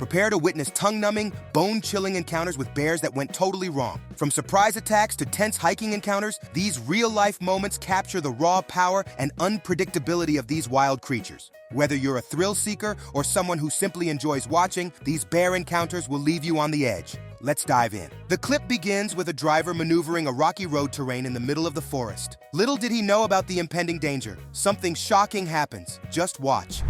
Prepare to witness tongue-numbing, bone-chilling encounters with bears that went totally wrong. From surprise attacks to tense hiking encounters, these real-life moments capture the raw power and unpredictability of these wild creatures. Whether you're a thrill seeker or someone who simply enjoys watching, these bear encounters will leave you on the edge. Let's dive in. The clip begins with a driver maneuvering a rocky road terrain in the middle of the forest. Little did he know about the impending danger. Something shocking happens. Just watch.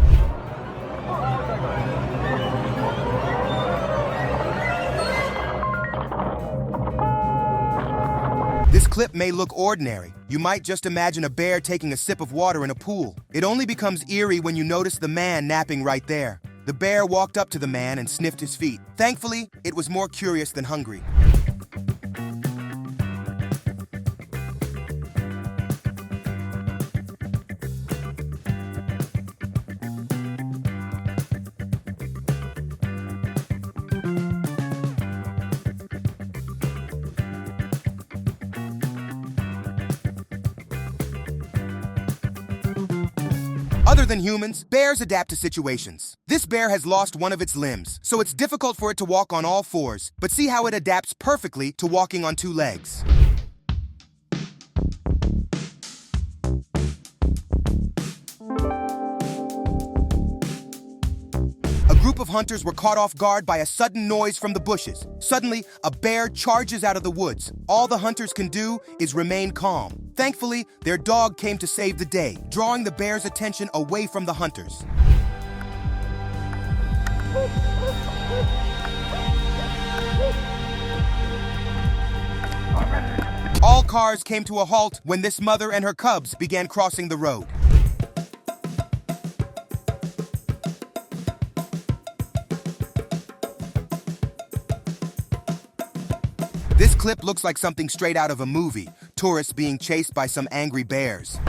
This clip may look ordinary. You might just imagine a bear taking a sip of water in a pool. It only becomes eerie when you notice the man napping right there. The bear walked up to the man and sniffed his feet. Thankfully, it was more curious than hungry. Other than humans, bears adapt to situations. This bear has lost one of its limbs, so it's difficult for it to walk on all fours, but see how it adapts perfectly to walking on two legs. A group of hunters were caught off guard by a sudden noise from the bushes. Suddenly, a bear charges out of the woods. All the hunters can do is remain calm. Thankfully, their dog came to save the day, drawing the bear's attention away from the hunters. All cars came to a halt when this mother and her cubs began crossing the road. This clip looks like something straight out of a movie. Tourists being chased by some angry bears.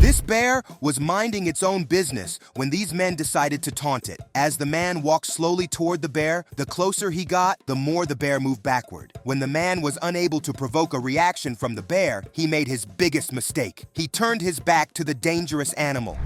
This bear was minding its own business when these men decided to taunt it. As the man walked slowly toward the bear, the closer he got, the more the bear moved backward. When the man was unable to provoke a reaction from the bear, he made his biggest mistake. He turned his back to the dangerous animal.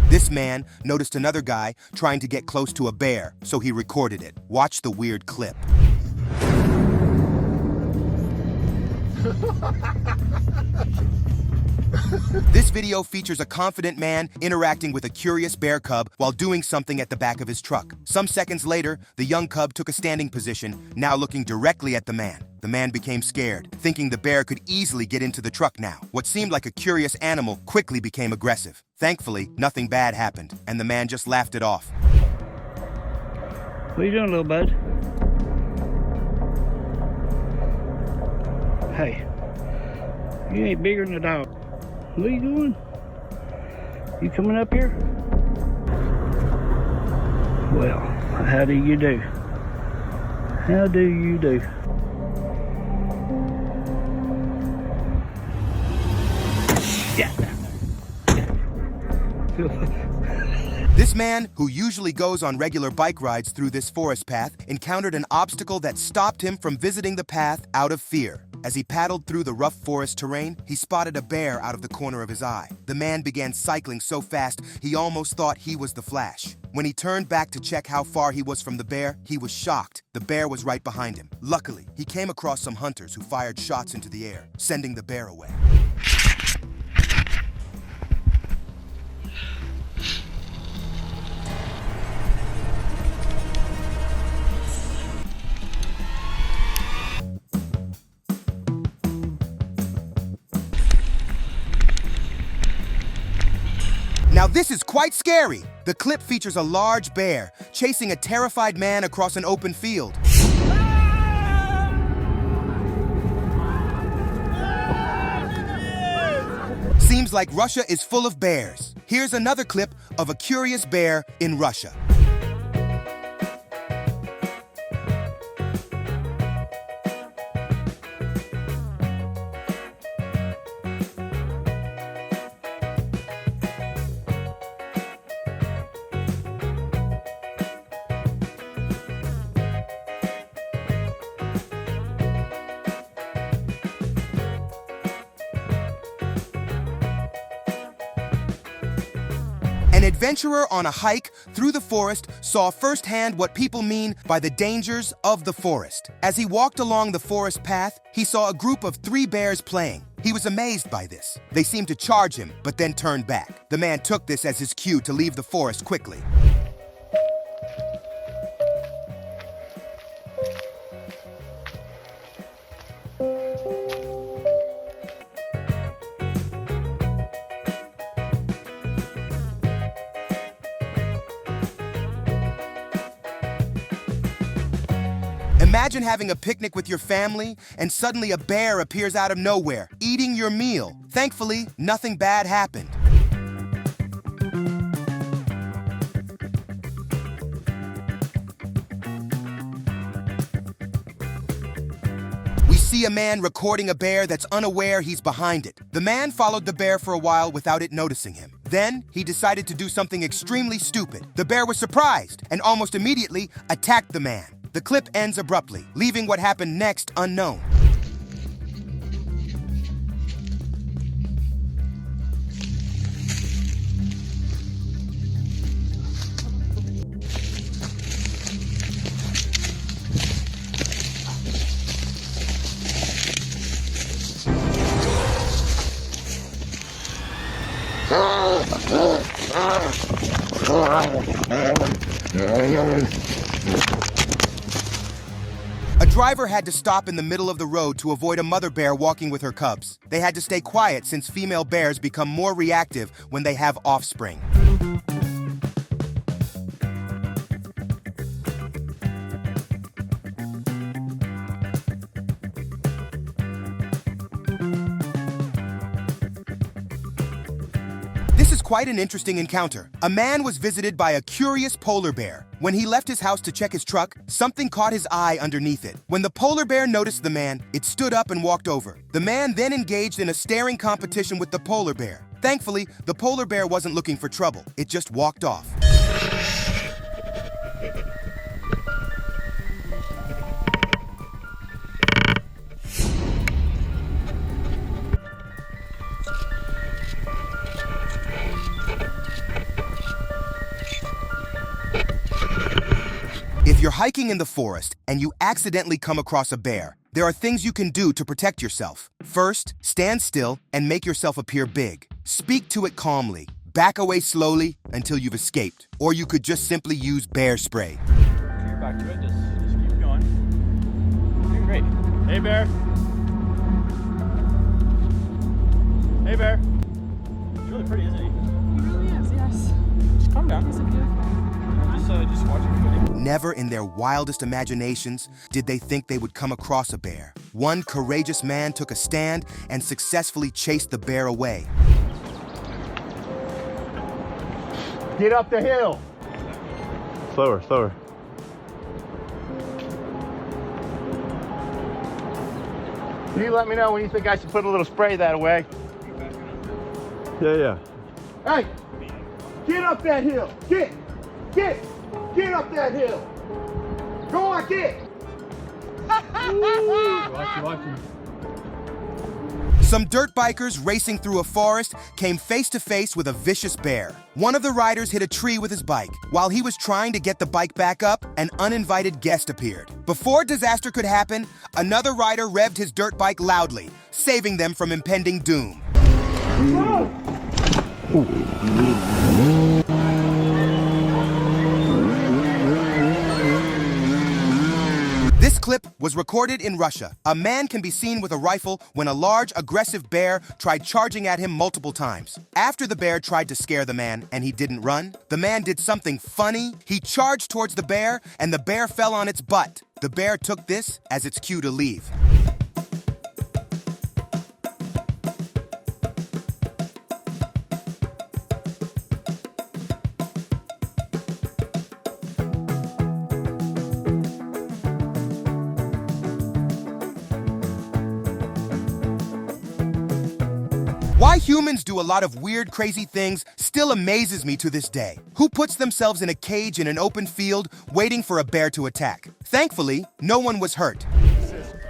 This man noticed another guy trying to get close to a bear, so he recorded it. Watch the weird clip. This video features a confident man interacting with a curious bear cub while doing something at the back of his truck. Some seconds later, the young cub took a standing position, now looking directly at the man. The man became scared, thinking the bear could easily get into the truck now. What seemed like a curious animal quickly became aggressive. Thankfully, nothing bad happened, and the man just laughed it off. What are you doing, little bud? Hey, you ain't bigger than a dog. What are you doing? You coming up here? Well, how do you do? How do you do? Yeah. This man, who usually goes on regular bike rides through this forest path, encountered an obstacle that stopped him from visiting the path out of fear. As he paddled through the rough forest terrain, he spotted a bear out of the corner of his eye. The man began cycling so fast, he almost thought he was the Flash. When he turned back to check how far he was from the bear, he was shocked. The bear was right behind him. Luckily, he came across some hunters who fired shots into the air, sending the bear away. Now this is quite scary. The clip features a large bear chasing a terrified man across an open field. Seems like Russia is full of bears. Here's another clip of a curious bear in Russia. An adventurer on a hike through the forest saw firsthand what people mean by the dangers of the forest. As he walked along the forest path, he saw a group of 3 bears playing. He was amazed by this. They seemed to charge him, but then turned back. The man took this as his cue to leave the forest quickly. Imagine having a picnic with your family and suddenly a bear appears out of nowhere, eating your meal. Thankfully, nothing bad happened. We see a man recording a bear that's unaware he's behind it. The man followed the bear for a while without it noticing him. Then, he decided to do something extremely stupid. The bear was surprised and almost immediately attacked the man. The clip ends abruptly, leaving what happened next unknown. A driver had to stop in the middle of the road to avoid a mother bear walking with her cubs. They had to stay quiet since female bears become more reactive when they have offspring. This is quite an interesting encounter. A man was visited by a curious polar bear. When he left his house to check his truck, something caught his eye underneath it. When the polar bear noticed the man, it stood up and walked over. The man then engaged in a staring competition with the polar bear. Thankfully, the polar bear wasn't looking for trouble. It just walked off. If you're hiking in the forest and you accidentally come across a bear, there are things you can do to protect yourself. First, stand still and make yourself appear big. Speak to it calmly. Back away slowly until you've escaped. Or you could just simply use bear spray. You're back to it. Just keep going. Doing great. Hey, bear. Hey, bear. He's really pretty, isn't he? He really is, yes. Just calm down. He's a beautiful. Just watch your footing. Never in their wildest imaginations did they think they would come across a bear. One courageous man took a stand and successfully chased the bear away. Get up the hill. Slower, slower. You let me know when you think I should put a little spray that away. Yeah. Hey, get up that hill. Get up that hill. Go on, get. Watch him. Some dirt bikers racing through a forest came face to face with a vicious bear. One of the riders hit a tree with his bike. While he was trying to get the bike back up, an uninvited guest appeared. Before disaster could happen, another rider revved his dirt bike loudly, saving them from impending doom. This clip was recorded in Russia. A man can be seen with a rifle when a large, aggressive bear tried charging at him multiple times. After the bear tried to scare the man and he didn't run, the man did something funny. He charged towards the bear and the bear fell on its butt. The bear took this as its cue to leave. Why humans do a lot of weird, crazy things still amazes me to this day. Who puts themselves in a cage in an open field waiting for a bear to attack? Thankfully, no one was hurt.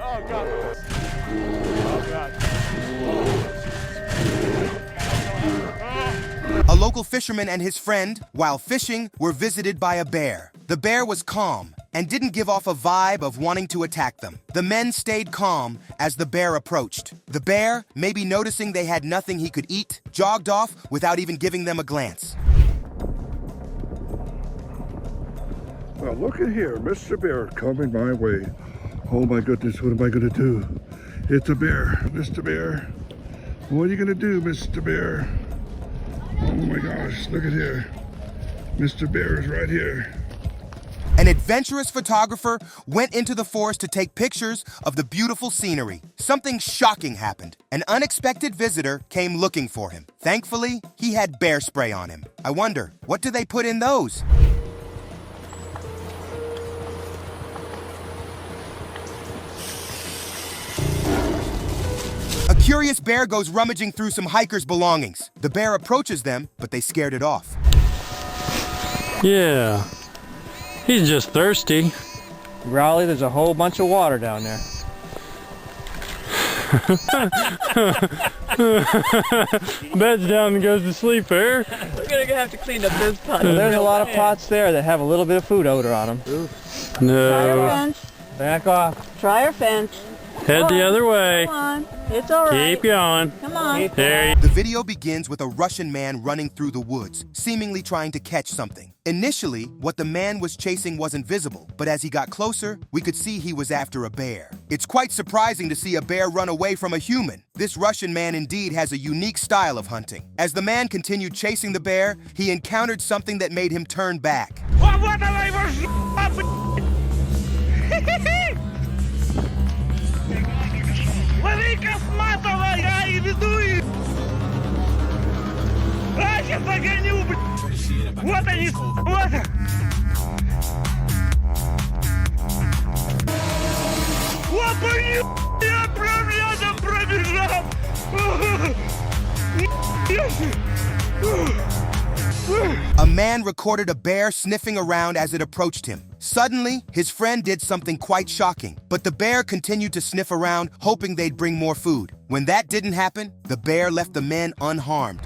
Oh, God. Oh, God. A local fisherman and his friend, while fishing, were visited by a bear. The bear was calm and didn't give off a vibe of wanting to attack them. The men stayed calm as the bear approached. The bear, maybe noticing they had nothing he could eat, jogged off without even giving them a glance. Well, look at here, Mr. Bear coming my way. Oh my goodness, what am I gonna do? It's a bear, Mr. Bear. What are you gonna do, Mr. Bear? Oh my gosh, look at here. Mr. Bear is right here. An adventurous photographer went into the forest to take pictures of the beautiful scenery. Something shocking happened. An unexpected visitor came looking for him. Thankfully, he had bear spray on him. I wonder, what do they put in those? A curious bear goes rummaging through some hikers' belongings. The bear approaches them, but they scared it off. Yeah, he's just thirsty. Raleigh, there's a whole bunch of water down there. Bed's down and goes to sleep there. We're gonna have to clean up this pot. There's a lot of pots there that have a little bit of food odor on them. Try our No, fence. Back off. Try our fence. head the other way. Come on. It's all right. Keep going. Come on. There you The video begins with a Russian man running through the woods, seemingly trying to catch something. Initially, what the man was chasing wasn't visible, but as he got closer, we could see he was after a bear. It's quite surprising to see a bear run away from a human. This Russian man indeed has a unique style of hunting. As the man continued chasing the bear, he encountered something that made him turn back. A man recorded a bear sniffing around as it approached him. Suddenly, his friend did something quite shocking, but the bear continued to sniff around, hoping they'd bring more food. When that didn't happen, the bear left the men unharmed.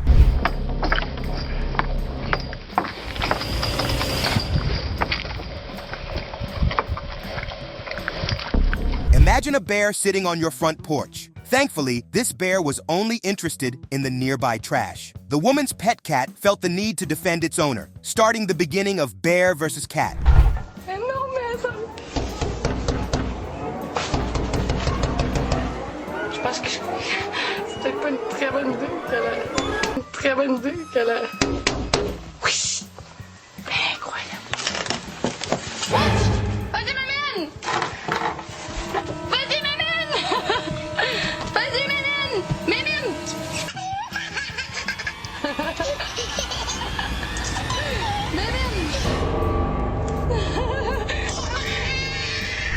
Imagine a bear sitting on your front porch. Thankfully, this bear was only interested in the nearby trash. The woman's pet cat felt the need to defend its owner, starting the beginning of bear versus cat. Je pense que c'est peut-être pas une très bonne idée qu'elle a. Oui! Incroyable! Vas-y, m'amène! Vas-y, m'amène! Vas-y, m'amène! M'amène!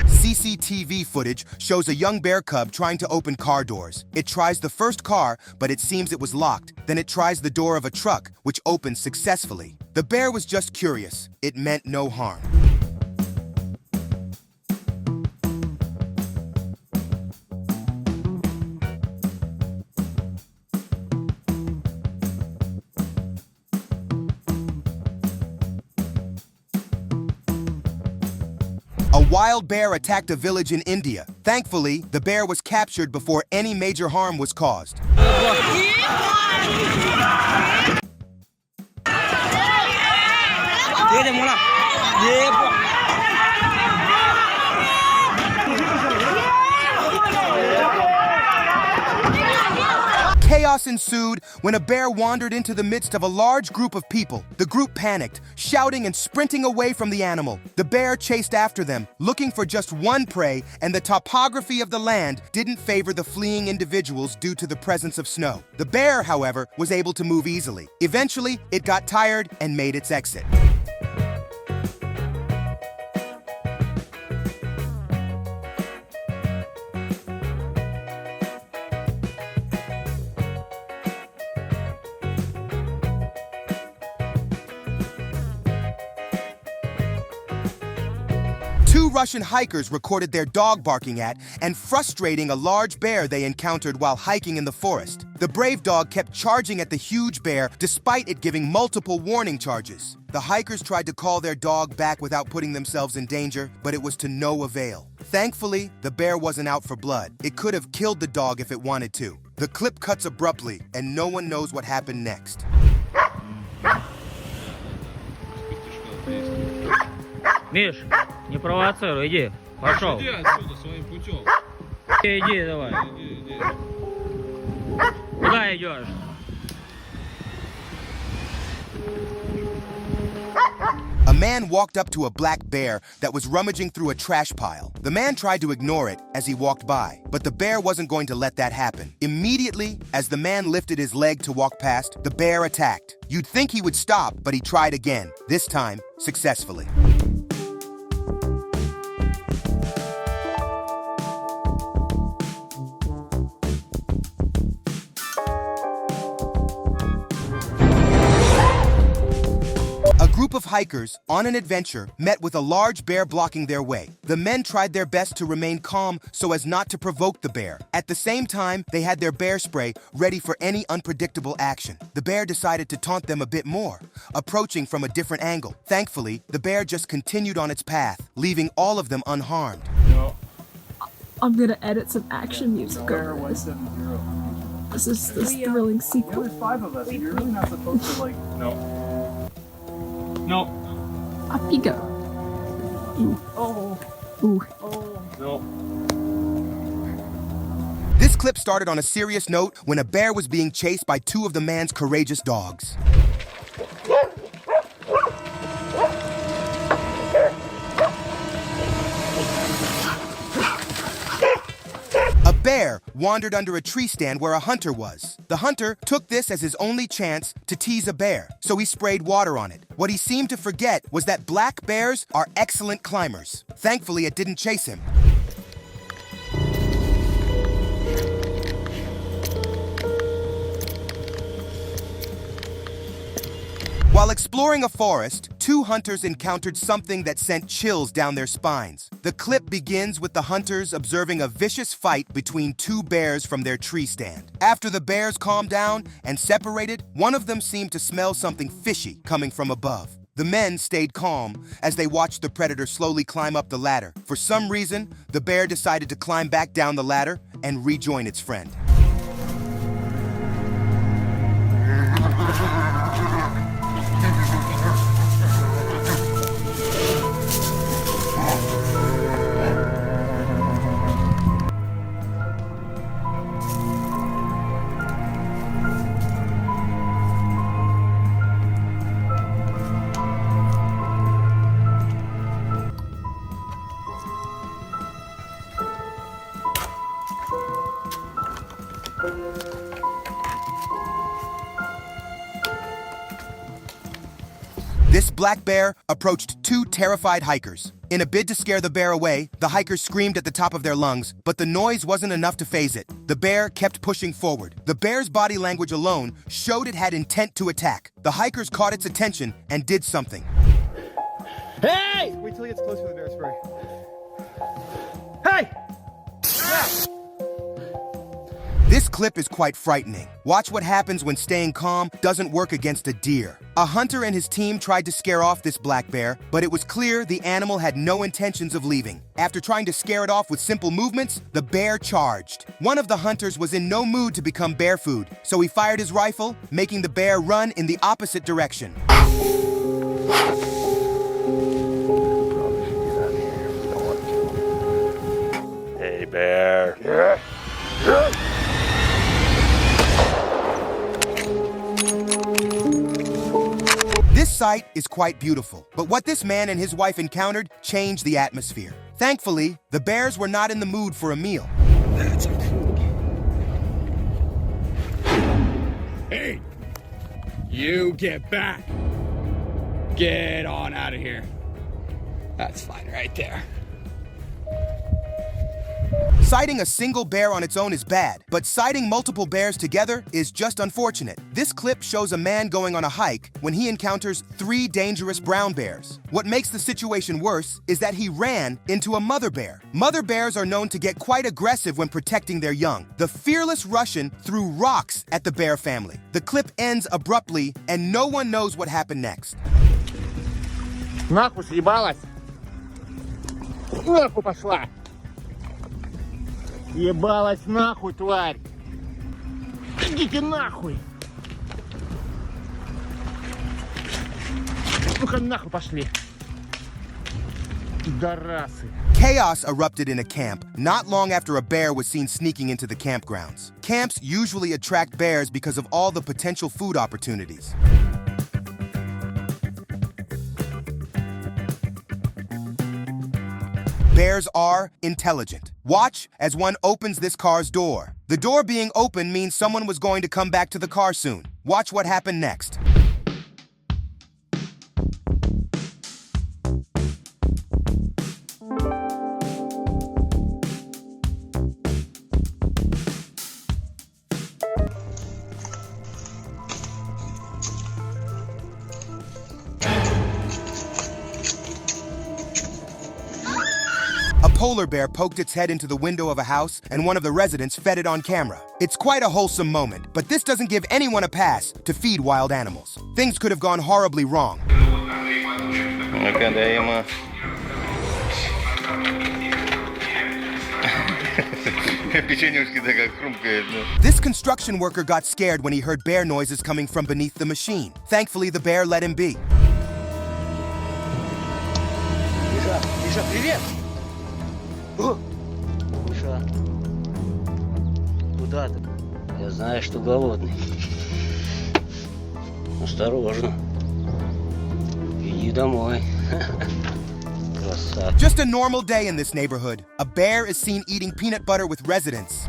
CCTV footage shows a young bear cub trying to open car doors. It tries the first car, but it seems it was locked. Then it tries the door of a truck, which opens successfully. The bear was just curious. It meant no harm. A wild bear attacked a village in India. Thankfully, the bear was captured before any major harm was caused. Chaos ensued when a bear wandered into the midst of a large group of people. The group panicked, shouting and sprinting away from the animal. The bear chased after them, looking for just one prey, and the topography of the land didn't favor the fleeing individuals due to the presence of snow. The bear, however, was able to move easily. Eventually, it got tired and made its exit. 2 Russian hikers recorded their dog barking at and frustrating a large bear they encountered while hiking in the forest. The brave dog kept charging at the huge bear despite it giving multiple warning charges. The hikers tried to call their dog back without putting themselves in danger, but it was to no avail. Thankfully, the bear wasn't out for blood. It could have killed the dog if it wanted to. The clip cuts abruptly, and no one knows what happened next. Миш, не провоцируй, иди. Пошел. Иди отсюда своим путем. Иди давай. Иди. Куда идешь? A man walked up to a black bear that was rummaging through a trash pile. The man tried to ignore it as he walked by, but the bear wasn't going to let that happen. Immediately, as the man lifted his leg to walk past, the bear attacked. You'd think he would stop, but he tried again, this time successfully. A group of hikers on an adventure met with a large bear blocking their way. The men tried their best to remain calm so as not to provoke the bear. At the same time, they had their bear spray ready for any unpredictable action. The bear decided to taunt them a bit more, approaching from a different angle. Thankfully, the bear just continued on its path, leaving all of them unharmed. I'm gonna edit some action music over this. This is this thrilling sequel. There's 5 of us, and you're really not supposed to, like... No. No. Up you go. Ooh. Oh. Ooh. Oh. No. This clip started on a serious note when a bear was being chased by 2 of the man's courageous dogs. A bear wandered under a tree stand where a hunter was. The hunter took this as his only chance to tease a bear, so he sprayed water on it. What he seemed to forget was that black bears are excellent climbers. Thankfully, it didn't chase him. While exploring a forest, 2 hunters encountered something that sent chills down their spines. The clip begins with the hunters observing a vicious fight between 2 bears from their tree stand. After the bears calmed down and separated, one of them seemed to smell something fishy coming from above. The men stayed calm as they watched the predator slowly climb up the ladder. For some reason, the bear decided to climb back down the ladder and rejoin its friend. This black bear approached 2 terrified hikers. In a bid to scare the bear away, the hikers screamed at the top of their lungs, but the noise wasn't enough to faze it. The bear kept pushing forward. The bear's body language alone showed it had intent to attack. The hikers caught its attention and did something. Hey! Wait till he gets close to the bear spray. Hey! This clip is quite frightening. Watch what happens when staying calm doesn't work against a deer. A hunter and his team tried to scare off this black bear, but it was clear the animal had no intentions of leaving. After trying to scare it off with simple movements, the bear charged. One of the hunters was in no mood to become bear food, so he fired his rifle, making the bear run in the opposite direction. Hey, bear. This sight is quite beautiful, but what this man and his wife encountered changed the atmosphere. Thankfully, the bears were not in the mood for a meal. Hey! You get back! Get on out of here. That's fine right there. Sighting a single bear on its own is bad, but sighting multiple bears together is just unfortunate. This clip shows a man going on a hike when he encounters 3 dangerous brown bears. What makes the situation worse is that he ran into a mother bear. Mother bears are known to get quite aggressive when protecting their young. The fearless Russian threw rocks at the bear family. The clip ends abruptly, and no one knows what happened next. Нахуй съебалась. Нахуй пошла. Ебалась нахуй, тварь. Идите нахуй. Ну-ка нахуй пошли. Пидорасы. Chaos erupted in a camp not long after a bear was seen sneaking into the campgrounds. Camps usually attract bears because of all the potential food opportunities. Bears are intelligent. Watch as one opens this car's door. The door being open means someone was going to come back to the car soon. Watch what happened next. A polar bear poked its head into the window of a house, and one of the residents fed it on camera. It's quite a wholesome moment, but this doesn't give anyone a pass to feed wild animals. Things could have gone horribly wrong. This construction worker got scared when he heard bear noises coming from beneath the machine. Thankfully, the bear let him be. Миша, привет! Миша, куда ты? Я знаю, что голодный. Осторожно. Иди домой. Красавчик. Just a normal day in this neighborhood. A bear is seen eating peanut butter with residents.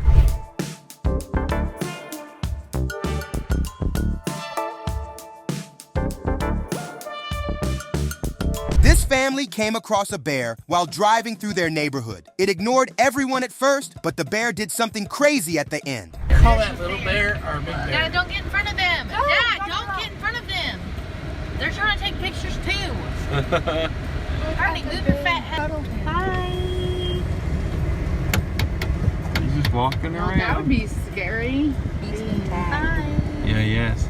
This family came across a bear while driving through their neighborhood. It ignored everyone at first, but the bear did something crazy at the end. Call that little bear or a big bear? Dad, don't get in front of them. Dad, don't get in front of them. They're trying to take pictures too. Harley, move your fat head. Bye. He's just walking around. That would be scary. Bye. Yeah, yes.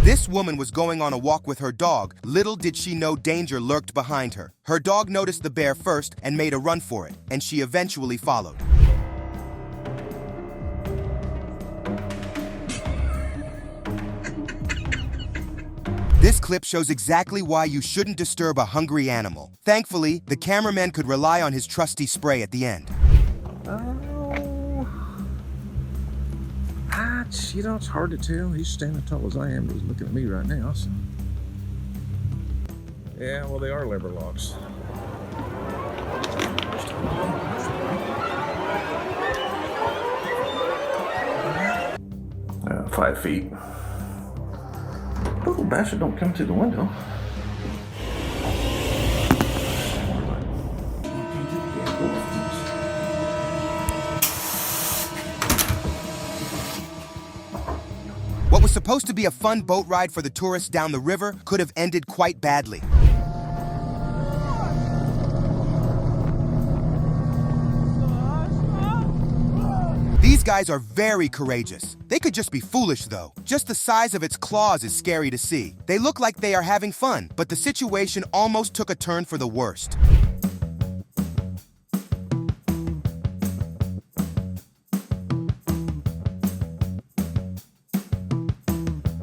This woman was going on a walk with her dog. Little did she know danger lurked behind her. Her dog noticed the bear first and made a run for it, and she eventually followed. This clip shows exactly why you shouldn't disturb a hungry animal. Thankfully, the cameraman could rely on his trusty spray at the end. You know, it's hard to tell. He's standing as tall as I am, but he's looking at me right now. So. Yeah, well, they are lever locks. 5 feet. Little bastard don't come to the window. What was supposed to be a fun boat ride for the tourists down the river could have ended quite badly. These guys are very courageous. They could just be foolish, though. Just the size of its claws is scary to see. They look like they are having fun, but the situation almost took a turn for the worst.